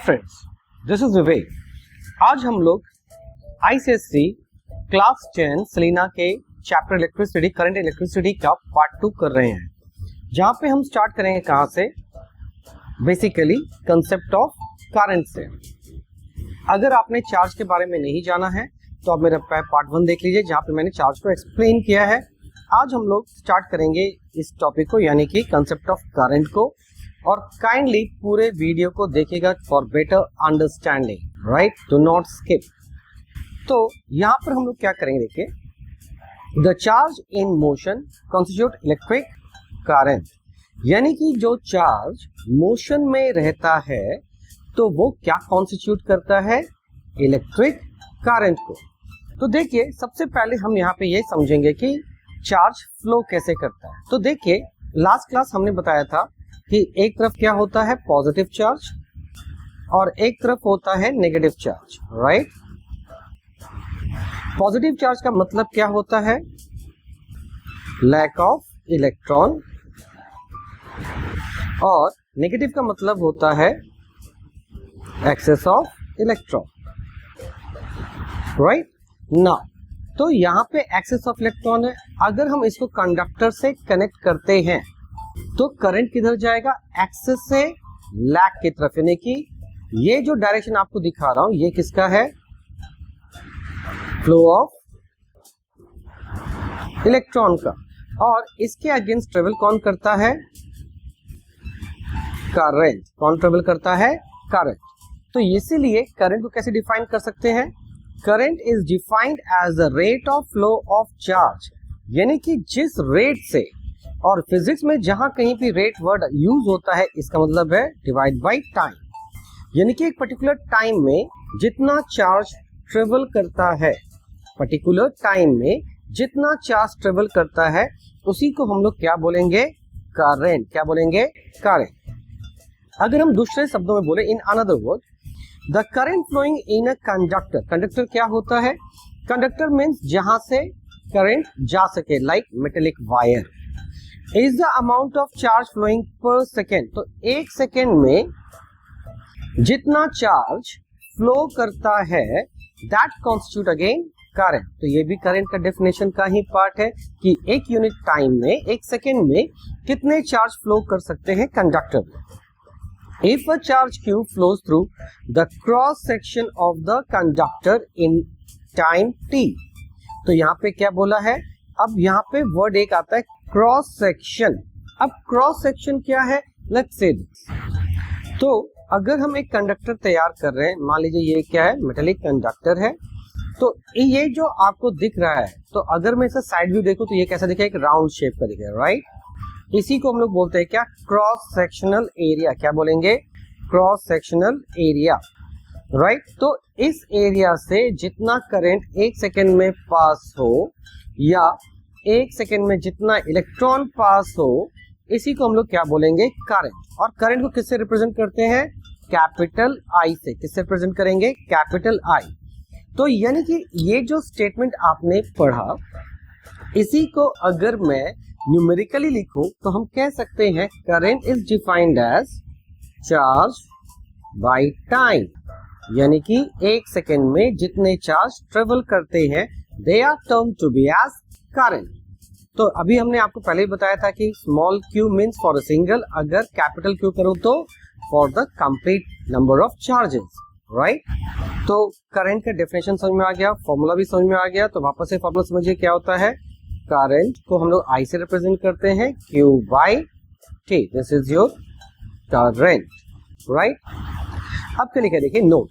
Friends, this is विवेक। आज हम लोग आईसीएससी क्लास 10 सेलिना के चैप्टर इलेक्ट्रिसिटी करंट इलेक्ट्रिसिटी का पार्ट 2 कर रहे हैं, जहां पे हम स्टार्ट करेंगे कहां से, बेसिकली कंसेप्ट ऑफ करंट से। अगर आपने चार्ज के बारे में नहीं जाना है तो आप मेरा पार्ट 1 देख लीजिए, जहां पे मैंने चार्ज को एक्सप्लेन किया है। आज हम लोग स्टार्ट करेंगे इस टॉपिक को, यानी कि कंसेप्ट ऑफ करंट को, और काइंडली पूरे वीडियो को देखिएगा for better understanding, right, do not skip. तो यहाँ पर हम लोग क्या करेंगे, देखिए, the charge in motion constitute electric current, यानी कि जो चार्ज मोशन में रहता है तो वो क्या कॉन्स्टिट्यूट करता है, इलेक्ट्रिक करंट को। तो देखिए, सबसे पहले हम यहाँ पे ये समझेंगे कि चार्ज फ्लो कैसे करता है। तो देखिए, लास्ट क्लास हमने बताया था कि एक तरफ क्या होता है, पॉजिटिव चार्ज, और एक तरफ होता है negative charge, right. Positive charge का मतलब क्या होता है, लैक ऑफ इलेक्ट्रॉन, और नेगेटिव का मतलब होता है excess of electron, right. Now तो यहाँ पे एक्सेस ऑफ इलेक्ट्रॉन है, अगर हम इसको कंडक्टर से कनेक्ट करते हैं तो करंट किधर जाएगा, एक्सेस से लैक की तरफ, यानी कि ये जो डायरेक्शन आपको दिखा रहा हूं ये किसका है, फ्लो ऑफ इलेक्ट्रॉन का, और इसके अगेंस्ट ट्रेवल कौन करता है, करंट। कौन ट्रेवल करता है, करंट। तो इसीलिए करंट को कैसे डिफाइन कर सकते हैं, current is defined as the rate of flow of charge, यानी कि जिस रेट से, और फिजिक्स में जहां कहीं भी रेट वर्ड यूज होता है इसका मतलब है डिवाइड बाय टाइम, यानी कि एक पर्टिकुलर टाइम में जितना चार्ज ट्रेवल करता है, पर्टिकुलर टाइम में जितना चार्ज ट्रेवल करता है उसी को हम लोग क्या बोलेंगे, करंट। क्या बोलेंगे, करंट। अगर हम दूसरे शब्दों में बोले, in another word, the current flowing in a conductor. Conductor क्या होता है, कंडक्टर मीन्स जहां से करंट जा सके, like metallic wire, is the amount of charge flowing per second. तो एक सेकेंड में जितना चार्ज फ्लो करता है दैट कॉन्स्टिट्यूट अगेन करंट। तो ये भी करंट का डेफिनेशन का ही पार्ट है कि एक यूनिट टाइम में, एक सेकेंड में कितने चार्ज फ्लो कर सकते हैं कंडक्टर में। If a charge Q flows through the cross section of the conductor in time t, तो यहाँ पे क्या बोला है, अब यहाँ पे वर्ड एक आता है क्रॉस सेक्शन। अब क्रॉस सेक्शन क्या है, लेट्स से, तो अगर हम एक कंडक्टर तैयार कर रहे हैं, मान लीजिए ये क्या है, मेटेलिक कंडक्टर है, तो ये जो आपको दिख रहा है, तो अगर मैं इसे साइड व्यू देखूं तो ये कैसा दिखेगा, एक राउंड शेप का दिखेगा, राइट। इसी को हम लोग बोलते हैं क्या, क्रॉस सेक्शनल एरिया। क्या बोलेंगे, क्रॉस सेक्शनल एरिया, राइट। तो इस एरिया से जितना करंट एक सेकेंड में पास हो, या एक सेकेंड में जितना इलेक्ट्रॉन पास हो, इसी को हम लोग क्या बोलेंगे, करंट। और करंट को किससे रिप्रेजेंट करते हैं, कैपिटल आई से। किससे रिप्रेजेंट करेंगे, कैपिटल आई। तो यानी कि ये जो स्टेटमेंट आपने पढ़ा, इसी को अगर मैं न्यूमेरिकली लिखूं तो हम कह सकते हैं current is defined as charge by time, यानी कि एक सेकेंड में जितने चार्ज ट्रेवल करते हैं they are term to be as current. तो अभी हमने आपको पहले ही बताया था कि small q means for a single, अगर कैपिटल Q करो तो for the complete number of charges, right. तो करंट का डेफिनेशन समझ में आ गया, फॉर्मूला भी समझ में आ गया। तो वापस से फॉर्मूला समझिए क्या होता है, करंट को हम लोग I से रिप्रेजेंट करते हैं, Q by T, this is your current, right. अब क्या लिखा है, देखिए, note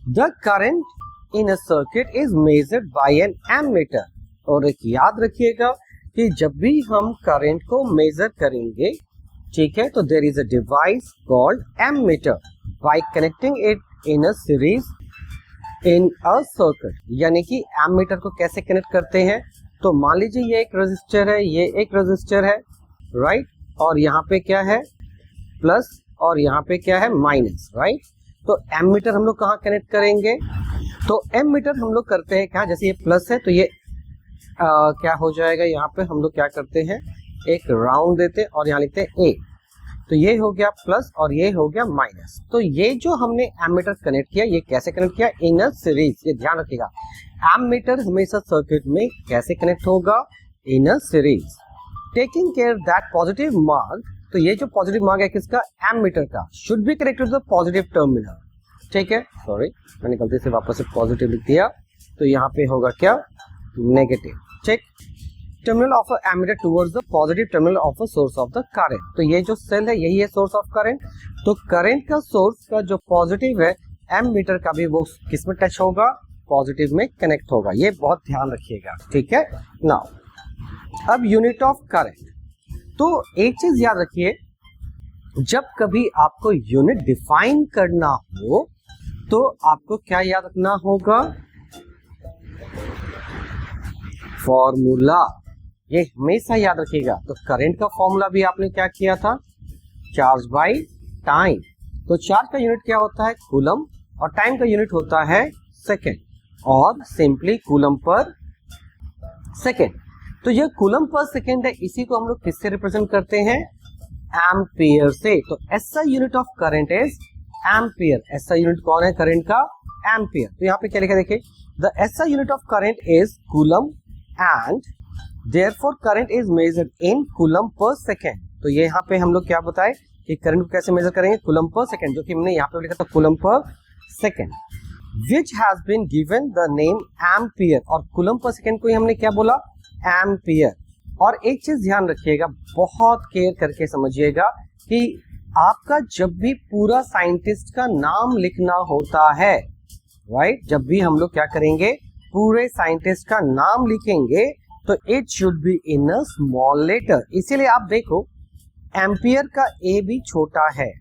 the current in a circuit is measured by an ammeter. और एक याद रखिएगा कि जब भी हम करंट को मेजर करेंगे, ठीक है, तो there is a device called ammeter, by connecting it in a series in a circuit. यानी कि एमीटर को कैसे कनेक्ट करते हैं, तो मान लीजिए ये एक रेजिस्टर है, ये एक रेजिस्टर है, राइट, और यहाँ पे क्या है, प्लस, और यहाँ पे क्या है, माइनस, राइट। तो एमीटर हम लोग कहाँ कनेक्ट करेंगे, तो एमीटर हम लोग करते हैं क्या, जैसे ये प्लस है तो ये क्या हो जाएगा, यहाँ पे हम लोग क्या करते हैं, एक राउंड देते हैं और यहाँ लिखते हैं ए। तो ये हो गया प्लस और ये हो गया माइनस। तो ये जो हमने एमीटर कनेक्ट किया, ये कैसे कनेक्ट किया? इन अ सीरीज। ये ध्यान रखिएगा, एमीटर हमेशा सर्किट में कैसे कनेक्ट होगा? In a series. Taking care that positive mark, तो ये जो पॉजिटिव मार्क है किसका? एमीटर का, should be connected to the positive terminal. ठीक है, सॉरी मैंने गलती से वापस से पॉजिटिव लिख दिया, तो यहाँ पे होगा क्या? नेगेटिव। ठीक, terminal of ammeter towards the positive terminal of a source of the current. तो ये जो सेल है यही है सोर्स ऑफ करंट। तो करंट का सोर्स का जो पॉजिटिव है, एमीटर का भी वो किस में टच होगा? पॉजिटिव में कनेक्ट होगा। ये बहुत ध्यान रखिएगा। ठीक है, नाउ अब यूनिट ऑफ करंट। तो एक चीज याद रखिए, जब कभी आपको यूनिट डिफाइन करना हो तो आपको क्या याद रखना होगा? फॉर्मूला। ये हमेशा याद रखिएगा। तो करंट का फॉर्मूला भी आपने क्या किया था? Charge by time. तो चार्ज का यूनिट क्या होता है? कूलम, और टाइम का यूनिट होता है सेकेंड, और सिंपली कूलम पर सेकेंड। तो ये कूलम पर सेकेंड है, इसी को हम लोग किससे रिप्रेजेंट करते हैं? एम्पियर से। तो SI unit of current is ampere. SI unit कौन है करंट का? एम्पियर। तो यहाँ पे क्या लिखा देखिए, the SI unit of current is coulomb and therefore current is measured in coulomb per second. तो ये यहाँ पे हम लोग क्या बताए कि करंट को कैसे मेजर करेंगे? कूलम पर सेकेंड, जो कि हमने यहाँ पे लिखा था coulomb per second, which has been given the name ampere. और कूलम पर सेकेंड को ही हमने क्या बोला? एम्पियर। और एक चीज ध्यान रखिएगा, बहुत केयर करके समझिएगा कि आपका जब भी पूरा साइंटिस्ट का नाम लिखना होता है, राइट, जब भी हम लोग क्या करेंगे? पूरे साइंटिस्ट का नाम लिखेंगे तो it should be in a small letter. इसीलिए आप देखो एम्पियर का ए भी छोटा है,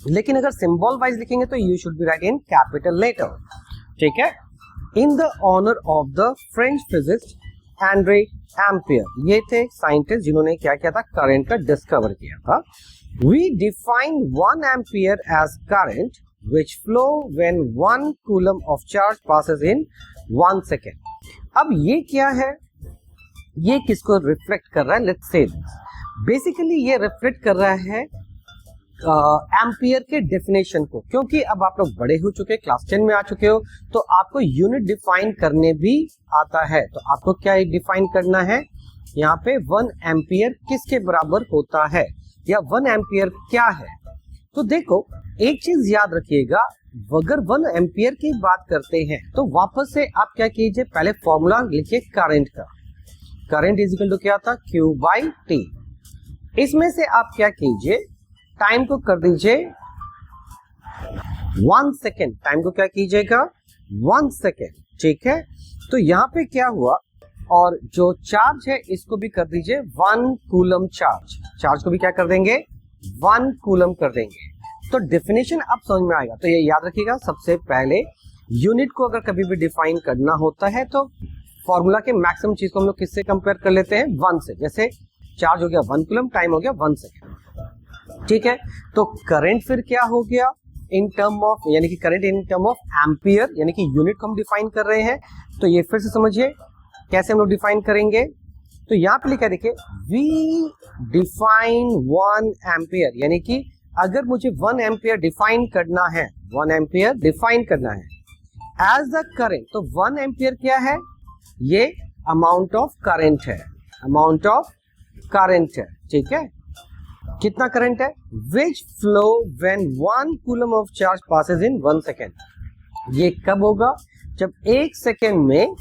लेकिन अगर सिंबल वाइज लिखेंगे तो you should be write in capital letter. ठीक है, in the honour of the French physicist Andre Ampere. ये थे साइंटिस्ट जिन्होंने क्या किया था? करंट का डिस्कवर किया था। We define 1 ampere as current which flow when 1 coulomb of charge passes in 1 second. अब ये क्या है? ये किसको रिफ्लेक्ट कर रहा है? लेट्स से बेसिकली ये रिफ्लेक्ट कर रहा है एम्पियर के डेफिनेशन को, क्योंकि अब आप लोग बड़े हो चुके, क्लास 10 में आ चुके हो, तो आपको यूनिट डिफाइन करने भी आता है। तो आपको क्या डिफाइन करना है यहाँ पे? 1 एम्पियर किसके बराबर होता है, या 1 एम्पियर क्या है? तो देखो एक चीज याद रखिएगा, अगर 1 एम्पियर की बात करते हैं तो वापस से आप क्या कीजिए? पहले फॉर्मूला लिखिए करंट का। करंट इज इक्वल टू क्या था? Q by T. इसमें से आप क्या कीजिए? टाइम को कर दीजिए 1 सेकेंड। टाइम को क्या कीजिएगा? 1 सेकेंड। ठीक है, तो यहाँ पे क्या हुआ? और जो चार्ज है इसको भी कर दीजिए 1 कूलम चार्ज। चार्ज को भी क्या कर देंगे? 1 कूलम कर देंगे। तो डेफिनेशन अब समझ में आएगा। तो ये याद रखिएगा, सबसे पहले यूनिट को अगर कभी भी डिफाइन करना होता है तो फॉर्मूला के मैक्सिमम चीज को हम लोग किससे कंपेयर कर लेते हैं? 1 से। जैसे चार्ज हो गया 1 कूलम, टाइम हो गया 1 सेकेंड। ठीक है, तो करंट फिर क्या हो गया? इन टर्म ऑफ, यानी कि current in term of ampere, यानी कि यूनिट को हम डिफाइन कर रहे हैं। तो ये फिर से समझिए कैसे हम लोग डिफाइन करेंगे। तो यहाँ पे लिखा देखिए, वी डिफाइन 1 एम्पियर, यानी कि अगर मुझे 1 एम्पियर डिफाइन करना है, 1 एम्पियर डिफाइन करना है एज द करंट, तो 1 एम्पियर क्या है? ये अमाउंट ऑफ करंट है, अमाउंट ऑफ करंट है। ठीक है, कितना करंट है? विच flow when 1 coulomb of charge passes in 1 second. ये कब होगा? जब 1 सेकेंड में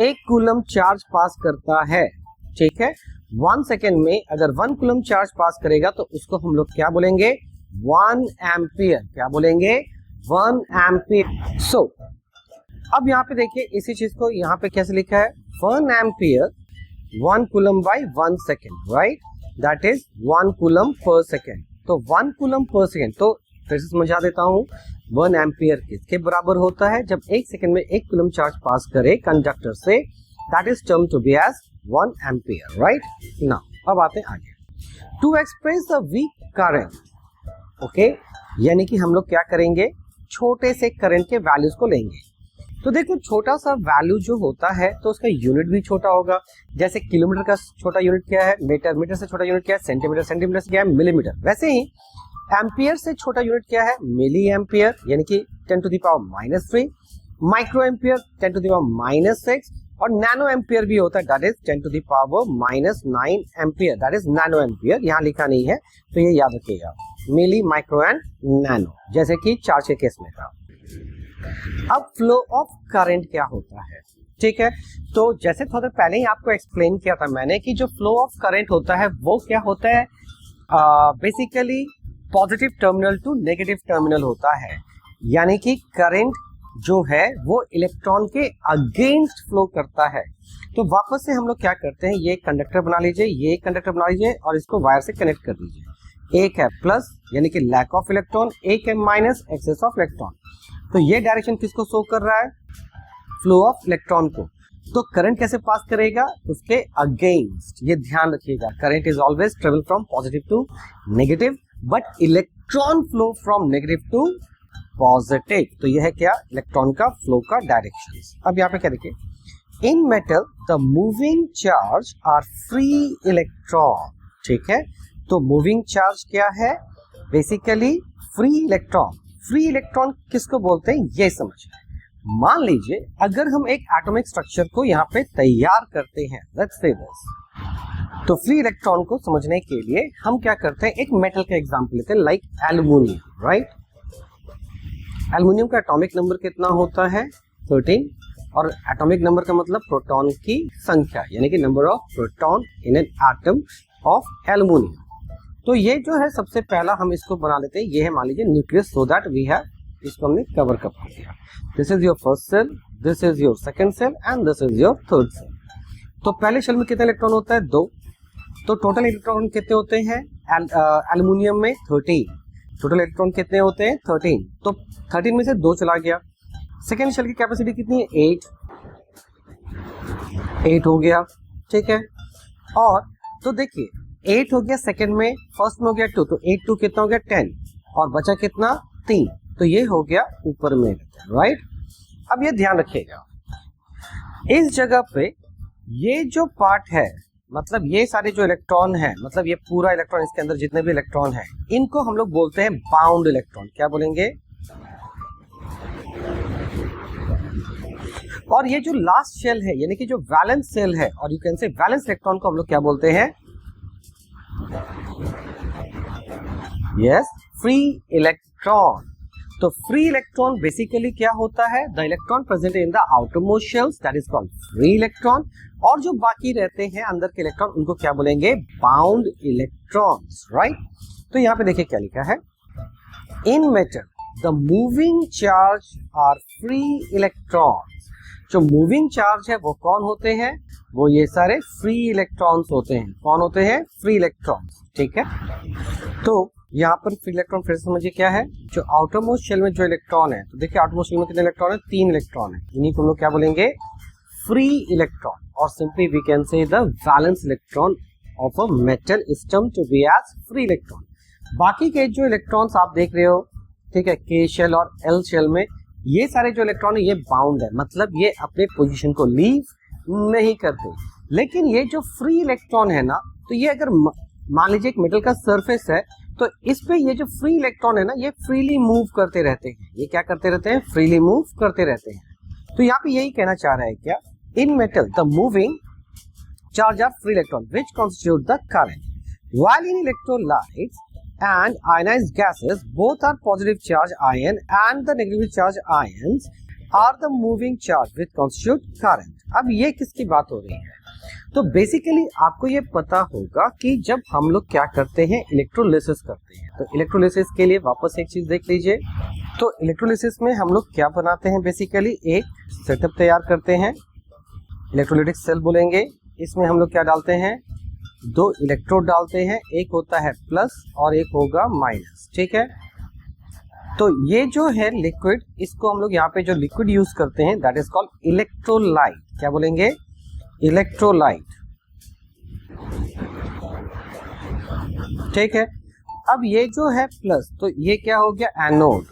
1 कूलम चार्ज पास करता है। ठीक है, 1 सेकेंड में अगर 1 कूलम चार्ज पास करेगा तो उसको हम लोग क्या बोलेंगे? 1 एम्पियर। क्या बोलेंगे? 1 एम्पियर। सो अब यहाँ पे देखिए इसी चीज को यहाँ पे कैसे लिखा है? 1 ampere 1 coulomb by 1 second, right, that is 1 coulomb per second. तो 1 कूलम पर सेकेंड, तो फिर से समझा देता हूं, 1 एम्पियर किसके बराबर होता है? जब 1 सेकेंड में 1 कूलम चार्ज पास करे कंडक्टर से, that is term to be as 1 ampere, right. Now अब आते हैं आगे। To express a weak current, okay, यानी कि हम लोग क्या करेंगे? छोटे से करंट के वैल्यूज को लेंगे। तो देखो छोटा सा वैल्यू जो होता है तो उसका यूनिट भी छोटा होगा। जैसे किलोमीटर का छोटा यूनिट क्या है, मीटर, मीटर से छोटा यूनिट क्या है, सेंटीमीटर, सेंटीमीटर से क्या है, मिलीमीटर। वैसे ही एम्पियर से छोटा यूनिट क्या है, मिली एम्पियर, यानी कि 10⁻⁻3, माइक्रो एम्पियर 10⁻⁻6, और नैनो एम्पियर भी होता है, that is 10⁻⁻9 ampere, that is nano ampere. यहाँ लिखा नहीं है तो ये याद रखिएगा, मिली, माइक्रो एंड नैनो, जैसे कि चार्ज के केस में था। अब फ्लो ऑफ करंट क्या होता है, ठीक है। तो जैसे थोड़ा पहले ही आपको एक्सप्लेन किया था मैंने कि जो फ्लो ऑफ करंट होता है वो क्या होता है, basically positive terminal to negative terminal होता है। यानी कि करंट जो है वो इलेक्ट्रॉन के अगेंस्ट फ्लो करता है। तो वापस से हम लोग क्या करते हैं, ये कंडक्टर बना लीजिए, ये कंडक्टर बना लीजिए और इसको वायर से कनेक्ट कर दीजिए। एक है प्लस यानी कि लैक ऑफ इलेक्ट्रॉन, एक है माइनस एक्सेस ऑफ इलेक्ट्रॉन। तो ये डायरेक्शन किसको शो कर रहा है, फ्लो ऑफ इलेक्ट्रॉन को। तो करंट कैसे पास करेगा, उसके अगेंस्ट। ये ध्यान रखिएगा, current is always travel from positive to negative, but electron flow from negative to positive. तो यह है क्या, इलेक्ट्रॉन का फ्लो का डायरेक्शन। अब यहाँ पे क्या देखिए, in metal the moving charge are free electron, ठीक है। तो मूविंग चार्ज क्या है, basically free electron. Free electron किसको बोलते हैं ये समझिए। मान लीजिए अगर हम एक एटॉमिक स्ट्रक्चर को यहाँ पे तैयार करते हैं, लेट्स से दिस, तो फ्री इलेक्ट्रॉन को समझने के लिए हम क्या करते हैं, एक मेटल का एग्जांपल लेते हैं, लाइक एल्युमिनियम, राइट। एल्युमिनियम का एटॉमिक नंबर कितना होता है, 13, और एटॉमिक नंबर का मतलब प्रोटॉन की संख्या, यानी कि number of proton in an atom of aluminium. तो ये जो है सबसे पहला हम इसको बना लेते हैं, ये है मान लीजिए nucleus, so that we have, इसको हमने कवर कर दिया। This is your first cell, this is your second cell and this is your third cell. तो पहले शेल में कितने इलेक्ट्रॉन होता है, 2। तो टोटल इलेक्ट्रॉन कितने होते हैं एल्युमिनियम में, 13। टोटल इलेक्ट्रॉन कितने होते हैं, 13। तो 13 में से 2 चला गया। सेकेंड शेल की कैपेसिटी कितनी है, 8 हो गया, ठीक है। और तो देखिए 8 हो गया सेकेंड में, फर्स्ट में हो गया 2, तो 8 2 कितना हो गया, 10, और बचा कितना, 3। तो ये हो गया ऊपर में, राइट। अब ये ध्यान रखिएगा, इस जगह पे ये जो पार्ट है, मतलब ये सारे जो इलेक्ट्रॉन है, मतलब ये पूरा इलेक्ट्रॉन, इसके अंदर जितने भी इलेक्ट्रॉन है, इनको हम लोग बोलते हैं बाउंड इलेक्ट्रॉन। क्या बोलेंगे, और ये जो लास्ट शेल है, यानी कि जो वैलेंस शेल है, और you can say valence electron को हम लोग क्या बोलते हैं, यस, फ्री इलेक्ट्रॉन। तो फ्री इलेक्ट्रॉन बेसिकली क्या होता है, the electron present in the outermost shells, that is called free electron. और जो बाकी रहते हैं अंदर के इलेक्ट्रॉन, उनको क्या बोलेंगे, बाउंड इलेक्ट्रॉन्स, राइट। तो यहाँ पे देखिए क्या लिखा है, in metal the moving charge are free electrons. जो मूविंग चार्ज है वो कौन होते हैं, वो ये सारे फ्री इलेक्ट्रॉन्स होते हैं। कौन होते हैं, फ्री इलेक्ट्रॉन्स, ठीक है। तो यहाँ पर फ्री इलेक्ट्रॉन फिर से समझिए क्या है, जो आउटर मोस्ट शेल में जो इलेक्ट्रॉन है, तो देखिए आउटर मोस्ट शेल में कितने इलेक्ट्रॉन है, 3 इलेक्ट्रॉन है, इन्हीं को हम लोग क्या बोलेंगे, फ्री इलेक्ट्रॉन। और simply we can say the valence electron of a metal is termed to be as free electron. बाकी के जो इलेक्ट्रॉन्स आप देख रहे हो, ठीक है, के शेल और एल शेल में, ये सारे जो इलेक्ट्रॉन है ये बाउंड है, मतलब ये अपने पोजीशन को लीव नहीं करते। लेकिन ये जो फ्री इलेक्ट्रॉन है ना, तो ये अगर मान लीजिए एक मेटल का सरफेस है, तो इस पे ये जो फ्री इलेक्ट्रॉन है ना, ये फ्रीली मूव करते रहते हैं। ये क्या करते रहते हैं, फ्रीली मूव करते रहते हैं। तो यहाँ पे यही कहना चाह रहा है क्या, in metal the moving charge are free electron which constitute the current, while in electrolytes and ionized gases both are positive charge ion and the negative charge ions are the moving charge which constitute current. अब ये किसकी बात हो रही है, तो basically आपको ये पता होगा कि जब हम लोग क्या करते हैं, इलेक्ट्रोलिसिस करते हैं। तो इलेक्ट्रोलिसिस के लिए वापस एक चीज देख लीजिए। तो इलेक्ट्रोलिसिस में हम लोग क्या बनाते हैं, बेसिकली एक सेटअप तैयार करते हैं, इलेक्ट्रोलिटिक सेल बोलेंगे। इसमें हम लोग क्या डालते हैं, 2 इलेक्ट्रोड डालते हैं, एक होता है प्लस और एक होगा माइनस, ठीक है। तो ये जो है लिक्विड, इसको हम लोग यहाँ पे जो लिक्विड यूज करते हैं दैट इज कॉल्ड इलेक्ट्रोलाइट। क्या बोलेंगे, इलेक्ट्रोलाइट, ठीक है। अब ये जो है प्लस, तो ये क्या हो गया, एनोड,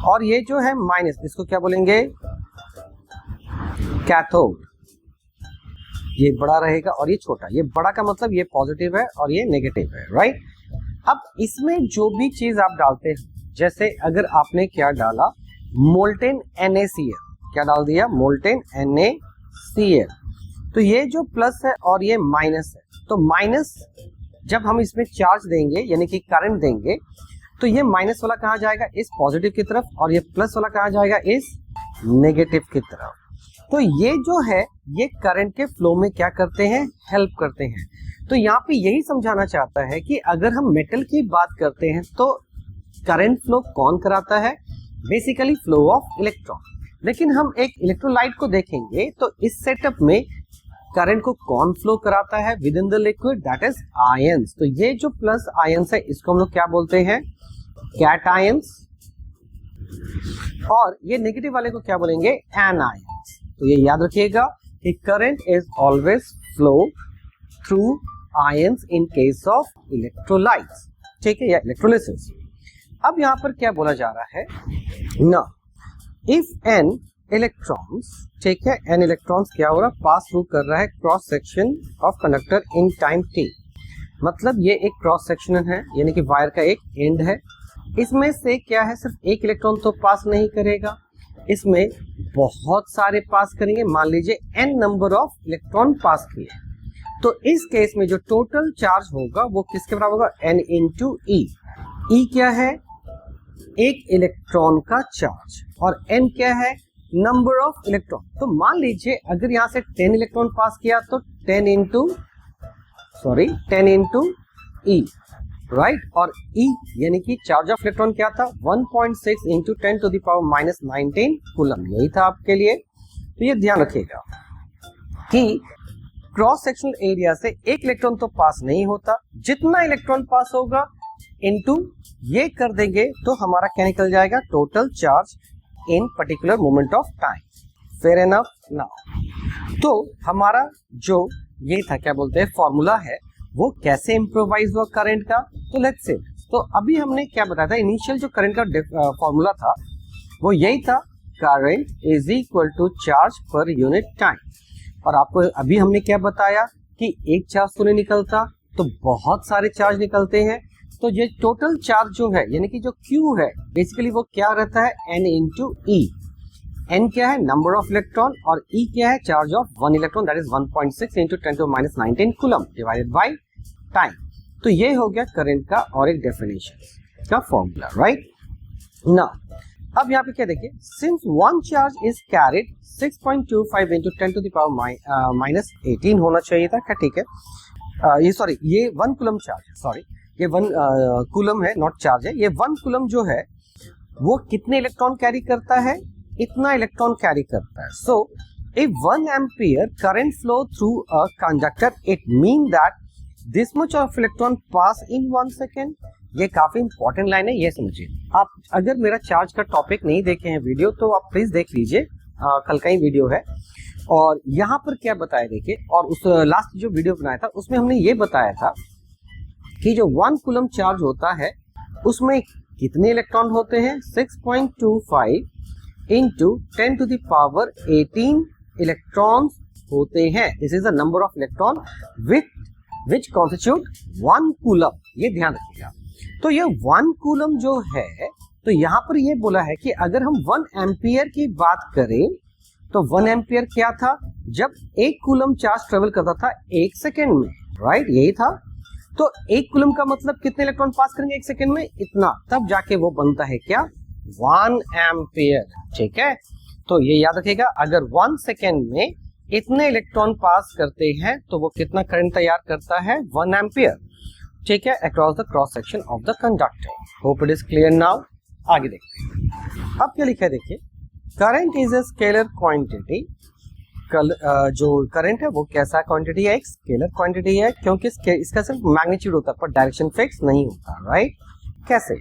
और ये जो है माइनस, इसको क्या बोलेंगे, कैथोड। ये बड़ा रहेगा और ये छोटा, ये बड़ा का मतलब ये पॉजिटिव है और ये नेगेटिव है, राइट। अब इसमें जो भी चीज आप डालते हैं, जैसे अगर आपने क्या डाला, मोल्टेन NaCl, क्या डाल दिया, मोल्टेन NaCl, तो ये जो प्लस है और ये माइनस है, तो माइनस जब हम इसमें चार्ज देंगे यानी कि करंट देंगे, तो ये माइनस वाला कहाँ जाएगा, इस पॉजिटिव की तरफ, और ये प्लस वाला कहाँ जाएगा, इस नेगेटिव की तरफ। तो ये जो है ये करंट के फ्लो में क्या करते हैं, हेल्प करते हैं। तो यहाँ पे यही समझाना चाहता है कि अगर हम मेटल की बात करते हैं तो करंट फ्लो कौन कराता है, बेसिकली फ्लो ऑफ इलेक्ट्रॉन। लेकिन हम एक इलेक्ट्रोलाइट को देखेंगे तो इस सेटअप में करंट को कौन फ्लो कराता है with in the liquid, that is ions. तो ये जो प्लस आयंस है इसको हम लोग क्या बोलते हैं, कैट आयंस, और ये नेगेटिव वाले को क्या बोलेंगे, एनायंस। तो ये याद रखिएगा कि current is always flow through ions in case of electrolytes, ठीक है, या इलेक्ट्रोलिसिस। अब यहाँ पर क्या बोला जा रहा है ना, इफ एन इलेक्ट्रॉन्स, ठीक है, एन इलेक्ट्रॉन्स क्या हो रहा, पास थ्रू कर रहा है cross section of conductor in time t, मतलब ये एक क्रॉस सेक्शन है यानी कि वायर का एक एंड है, इसमें से क्या है, सिर्फ एक इलेक्ट्रॉन तो पास नहीं करेगा, इसमें बहुत सारे पास करेंगे। मान लीजिए n नंबर ऑफ इलेक्ट्रॉन पास किए, तो इस केस में जो टोटल चार्ज होगा वो किसके बराबर होगा, n इंटू ई। ई क्या है, एक इलेक्ट्रॉन का चार्ज, और n क्या है, नंबर ऑफ इलेक्ट्रॉन। तो मान लीजिए अगर यहाँ से 10 इलेक्ट्रॉन पास किया तो 10 इंटू ई, राइट। और ई यानी कि चार्ज ऑफ इलेक्ट्रॉन क्या था, 1.6 into 10 to the power minus 19 coulomb, यही था आपके लिए। तो ये ध्यान रखिएगा कि क्रॉस सेक्शनल एरिया से एक इलेक्ट्रॉन तो पास नहीं होता, जितना इलेक्ट्रॉन पास होगा इनटू ये कर देंगे तो हमारा क्या निकल जाएगा, total charge in particular moment of time. Fair enough now. तो हमारा जो ये था क्या बोलते हैं फॉर्मूला है, वो कैसे इम्प्रोवाइज हुआ करंट का, तो लेट्स से, तो अभी हमने क्या बताया था, इनिशियल जो करंट का फॉर्मूला था वो यही था, current is equal to charge per unit time. और आपको अभी हमने क्या बताया कि एक चार्ज तो नहीं निकलता, तो बहुत सारे चार्ज निकलते हैं। तो ये टोटल चार्ज जो है यानी कि जो Q है बेसिकली वो क्या रहता है, N इंटू ई। N क्या है, नंबर ऑफ इलेक्ट्रॉन, और E क्या है, charge of one electron, that is 1.6 into 10 to minus 19 coulomb divided by time. तो ये हो गया करंट का और एक डेफिनेशन का फॉर्मूला, राइट। नाउ अब यहाँ पे क्या देखिए, since one charge is carried 6.25 into 10 to the power minus 18 होना चाहिए था, क्या ठीक है, ये सॉरी ये 1 कूलम चार्ज, सॉरी ये 1 कूलम है, नॉट चार्ज है। ये 1 कूलम जो है वो कितने इलेक्ट्रॉन कैरी करता है, इतना इलेक्ट्रॉन कैरी करता है। So if 1 ampere current flow through a conductor, it mean that this much of electron pass in 1 second. ये काफी इंपॉर्टेंट लाइन है, ये समझिए। आप अगर मेरा चार्ज का टॉपिक नहीं देखे हैं वीडियो तो आप प्लीज देख लीजिए, कल का ही वीडियो है। और यहाँ पर क्या बताया देखिए, और उस लास्ट जो वीडियो बनाया था उसमें हमने ये बताया था कि जो 1 कूलम चार्ज होता है उसमें कितने इलेक्ट्रॉन होते हैं, 6.25 into 10 to the power 18 electrons होते हैं। This is the number of electron which constitute 1 coulomb, ये ध्यान रखिएगा। तो ये 1 कूलम जो है, तो यहाँ पर ये बोला है कि अगर हम 1 एम्पियर की बात करें तो 1 एम्पियर क्या था, जब 1 कूलम चार्ज ट्रेवल करता था 1 सेकेंड में, राइट, यही था। तो 1 कूलम का मतलब कितने इलेक्ट्रॉन पास करेंगे 1 सेकेंड में, इतना, तब जाके वो बनता है क्या, 1 एम्पियर, ठीक है। तो ये याद रखिएगा, अगर 1 सेकेंड में इतने इलेक्ट्रॉन पास करते हैं तो वो कितना करंट तैयार करता है, 1 एम्पियर, ठीक है, across the cross section of the conductor. Hope it is clear now. आगे देखते हैं, अब क्या लिखा है देखिए, current is a scalar quantity. जो करंट है वो कैसा क्वांटिटी है, एक स्केलर क्वांटिटी है, क्योंकि इसका सिर्फ मैग्नीट्यूड होता है पर डायरेक्शन फिक्स नहीं होता, राइट। कैसे,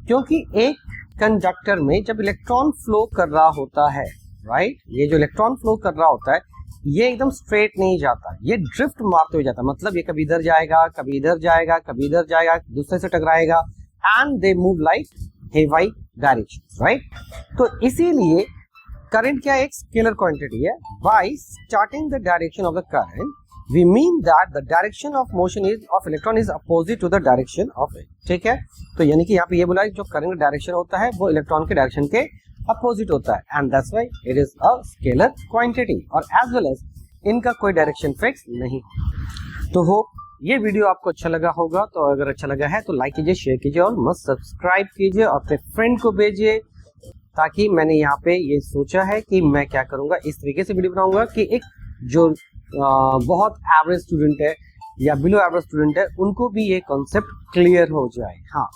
क्योंकि एक कंडक्टर में जब इलेक्ट्रॉन फ्लो कर रहा होता है, राइट, ये जो इलेक्ट्रॉन फ्लो कर रहा होता है ये एकदम स्ट्रेट नहीं जाता, ये ड्रिफ्ट मारते हुए जाता, मतलब ये कभी इधर जाएगा, कभी इधर जाएगा, कभी इधर जाएगा, दूसरे से टकराएगा, एंड दे मूव लाइक है वाई डायरेक्शन, राइट। तो इसीलिए करंट क्या एक स्केलर क्वांटिटी है। By starting the direction of the current we mean that the direction of motion is of electron is opposite to the direction of it, ठीक है। तो यानी कि यहाँ पे ये बोला है जो करंट डायरेक्शन होता है वो इलेक्ट्रॉन के डायरेक्शन के अपोजिट होता है, and that's why it is a scalar quantity. और एज वेल एज इनका कोई डायरेक्शन फिक्स नहीं। तो होप ये वीडियो आपको अच्छा लगा होगा। तो अगर अच्छा लगा है तो लाइक कीजिए, शेयर कीजिए और मस्ट सब्सक्राइब कीजिए और अपने फ्रेंड को भेजिए, ताकि मैंने यहाँ पे ये सोचा है कि मैं क्या करूँगा, इस तरीके से वीडियो बनाऊंगा कि एक जो बहुत एवरेज स्टूडेंट है या बिलो एवरेज स्टूडेंट है उनको भी ये कॉन्सेप्ट क्लियर हो जाए। हाँ,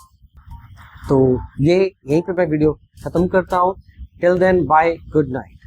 तो ये यहीं पे मैं वीडियो खत्म करता हूँ। Till then bye, good night.